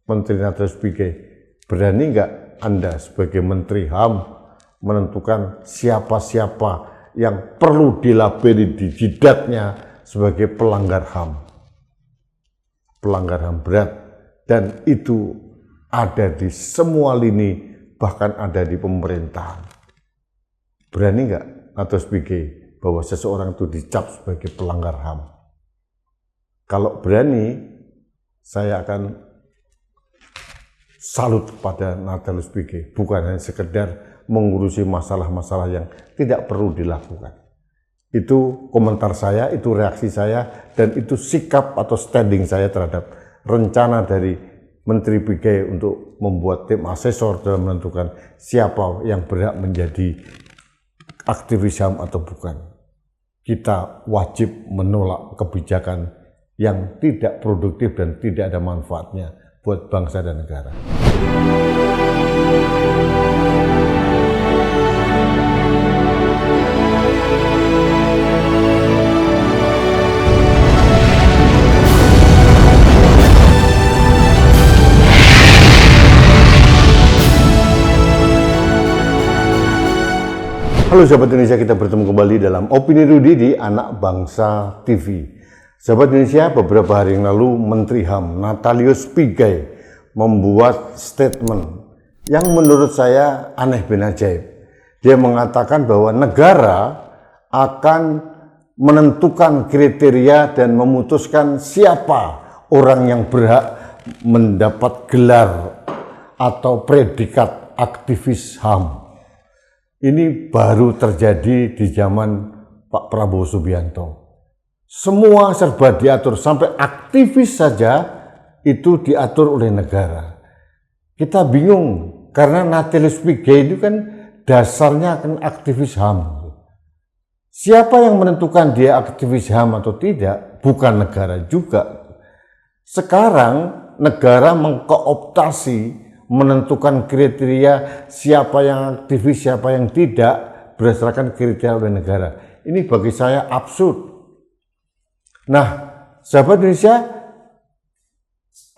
Menteri Natalius Pigai, berani nggak Anda sebagai Menteri HAM menentukan siapa-siapa yang perlu dilabeli di jidatnya sebagai pelanggar HAM? Pelanggar HAM berat, dan itu ada di semua lini, bahkan ada di pemerintahan. Berani nggak Natalius Pigai bahwa seseorang itu dicap sebagai pelanggar HAM? Kalau berani, saya akan salut kepada Natalius Pigai, bukan hanya sekedar mengurusi masalah-masalah yang tidak perlu dilakukan. Itu komentar saya, itu reaksi saya, dan itu sikap atau standing saya terhadap rencana dari Menteri Pigai untuk membuat tim asesor dalam menentukan siapa yang berhak menjadi aktivis HAM atau bukan. Kita wajib menolak kebijakan yang tidak produktif dan tidak ada manfaatnya buat bangsa dan negara. Halo sahabat Indonesia, kita bertemu kembali dalam Opini Rudy di Anak Bangsa TV. Sahabat Indonesia, beberapa hari yang lalu Menteri HAM Natalius Pigai membuat statement yang menurut saya aneh bin ajaib. Dia mengatakan bahwa negara akan menentukan kriteria dan memutuskan siapa orang yang berhak mendapat gelar atau predikat aktivis HAM. Ini baru terjadi di zaman Pak Prabowo Subianto. Semua serba diatur, sampai aktivis saja itu diatur oleh negara. Kita bingung, karena Natalius Pigai itu kan dasarnya kan aktivis HAM. Siapa yang menentukan dia aktivis HAM atau tidak? Bukan negara juga. Sekarang negara mengkooptasi, menentukan kriteria siapa yang aktivis, siapa yang tidak berdasarkan kriteria oleh negara. Ini bagi saya absurd. Nah, sahabat Indonesia,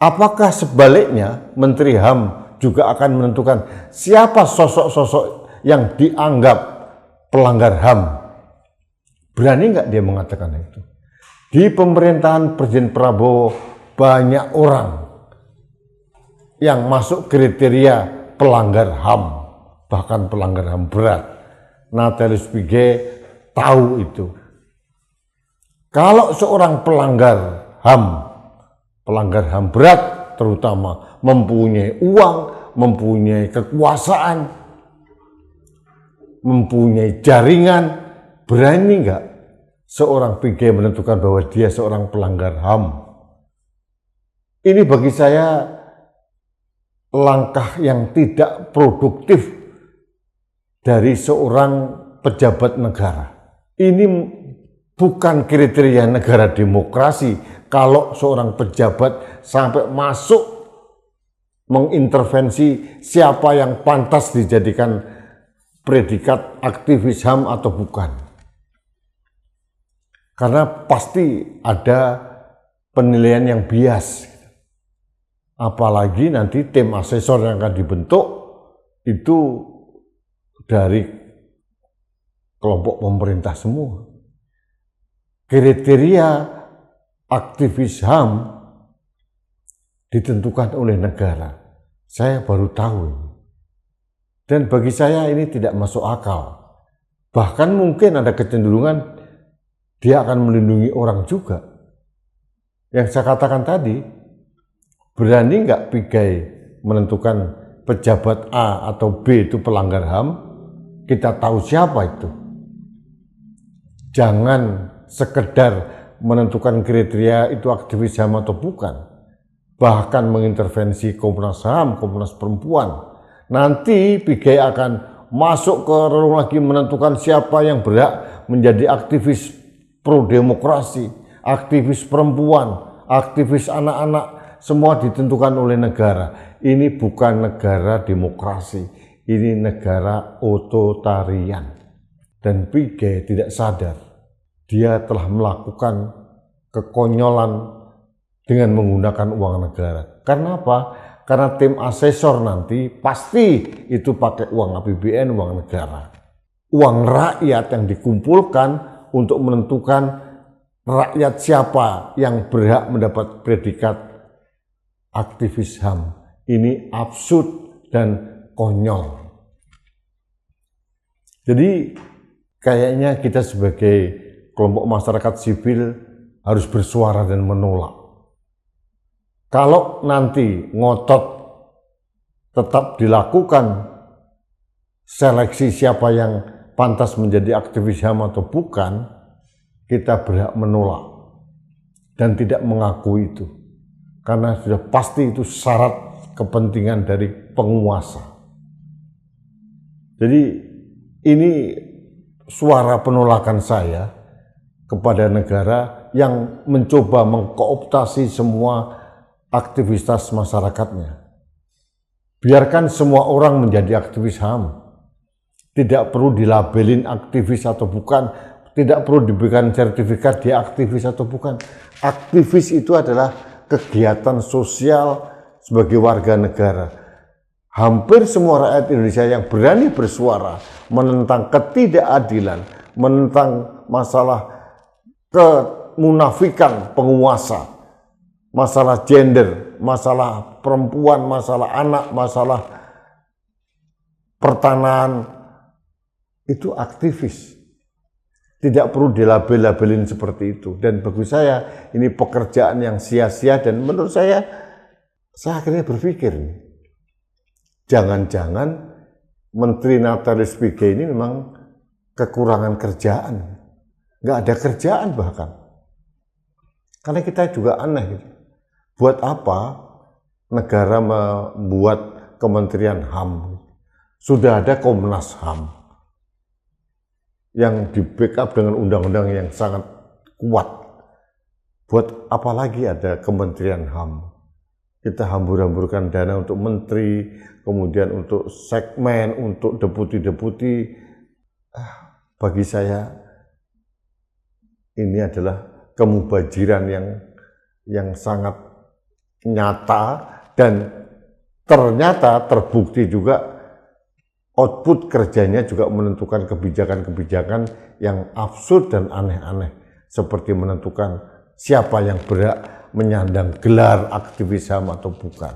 apakah sebaliknya Menteri HAM juga akan menentukan siapa sosok-sosok yang dianggap pelanggar HAM? Berani nggak dia mengatakan itu? Di pemerintahan Presiden Prabowo banyak orang yang masuk kriteria pelanggar HAM, bahkan pelanggar HAM berat. Natalius Pigai tahu itu. Kalau seorang pelanggar HAM berat terutama, mempunyai uang, mempunyai kekuasaan, mempunyai jaringan, berani nggak seorang Pigai menentukan bahwa dia seorang pelanggar HAM? Ini bagi saya langkah yang tidak produktif dari seorang pejabat negara. Ini bukan kriteria negara demokrasi kalau seorang pejabat sampai masuk mengintervensi siapa yang pantas dijadikan predikat aktivis HAM atau bukan. Karena pasti ada penilaian yang bias. Apalagi nanti tim asesor yang akan dibentuk itu dari kelompok pemerintah semua. Kriteria aktivis HAM ditentukan oleh negara. Saya baru tahu. Dan bagi saya ini tidak masuk akal. Bahkan mungkin ada kecenderungan dia akan melindungi orang juga. Yang saya katakan tadi, berani nggak Pigai menentukan pejabat A atau B itu pelanggar HAM? Kita tahu siapa itu. Jangan sekedar menentukan kriteria itu aktivis HAM atau bukan. Bahkan mengintervensi Komnas HAM, Komnas Perempuan. Nanti Pigai akan masuk ke relung lagi menentukan siapa yang berhak menjadi aktivis pro-demokrasi, aktivis perempuan, aktivis anak-anak. Semua ditentukan oleh negara. Ini bukan negara demokrasi, ini negara otoritarian. Dan Pigai tidak sadar, dia telah melakukan kekonyolan dengan menggunakan uang negara. Karena apa? Karena tim asesor nanti pasti itu pakai uang APBN, uang negara. Uang rakyat yang dikumpulkan untuk menentukan rakyat siapa yang berhak mendapat predikat aktivis HAM. Ini absurd dan konyol. Jadi kayaknya kita sebagai kelompok masyarakat sipil harus bersuara dan menolak. Kalau nanti ngotot tetap dilakukan seleksi siapa yang pantas menjadi aktivis HAM atau bukan, kita berhak menolak dan tidak mengakui itu. Karena sudah pasti itu syarat kepentingan dari penguasa. Jadi ini suara penolakan saya kepada negara yang mencoba mengkooptasi semua aktivitas masyarakatnya. Biarkan semua orang menjadi aktivis HAM. Tidak perlu dilabelin aktivis atau bukan, tidak perlu diberikan sertifikat dia aktivis atau bukan. Aktivis itu adalah kegiatan sosial sebagai warga negara. Hampir semua rakyat Indonesia yang berani bersuara menentang ketidakadilan, menentang masalah kemunafikan penguasa, masalah gender, masalah perempuan, masalah anak, masalah pertanahan, itu aktivis. Tidak perlu dilabel-labelin seperti itu. Dan bagi saya ini pekerjaan yang sia-sia, dan menurut saya akhirnya berpikir, jangan-jangan Menteri Natalius Pigai ini memang kekurangan kerjaan. Nggak ada kerjaan bahkan. Karena kita juga aneh gitu. Buat apa negara membuat Kementerian HAM? Sudah ada Komnas HAM yang di-backup dengan undang-undang yang sangat kuat. Buat apa lagi ada Kementerian HAM? Kita hambur-hamburkan dana untuk menteri, kemudian untuk segmen, untuk deputi-deputi. Bagi saya ini adalah kemubajiran yang sangat nyata, dan ternyata terbukti juga output kerjanya juga menentukan kebijakan-kebijakan yang absurd dan aneh-aneh, seperti menentukan siapa yang berhak menyandang gelar aktivis HAM atau bukan.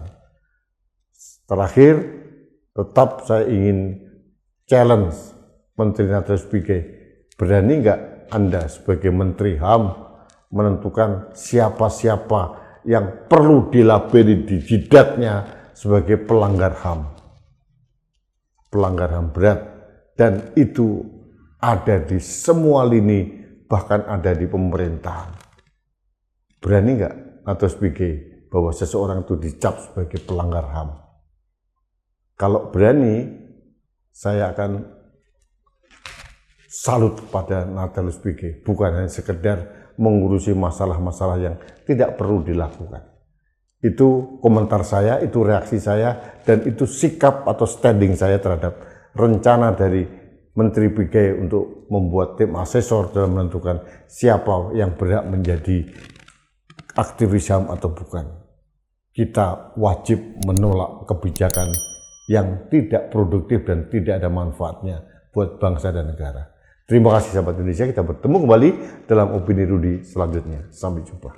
Terakhir, tetap saya ingin challenge Menteri Natalius Pigai, berani nggak Anda sebagai Menteri HAM menentukan siapa-siapa yang perlu dilabeli di jidatnya sebagai pelanggar HAM? Pelanggar HAM berat, dan itu ada di semua lini, bahkan ada di pemerintahan. Berani nggak Natalius Pigai bahwa seseorang itu dicap sebagai pelanggar HAM? Kalau berani, saya akan salut pada Natalius Pigai, bukan hanya sekedar mengurusi masalah-masalah yang tidak perlu dilakukan. Itu komentar saya, itu reaksi saya, dan itu sikap atau standing saya terhadap rencana dari Menteri Pigai untuk membuat tim asesor dalam menentukan siapa yang berhak menjadi aktivis HAM atau bukan. Kita wajib menolak kebijakan yang tidak produktif dan tidak ada manfaatnya buat bangsa dan negara. Terima kasih sahabat Indonesia, kita bertemu kembali dalam Opini Rudy selanjutnya. Sampai jumpa.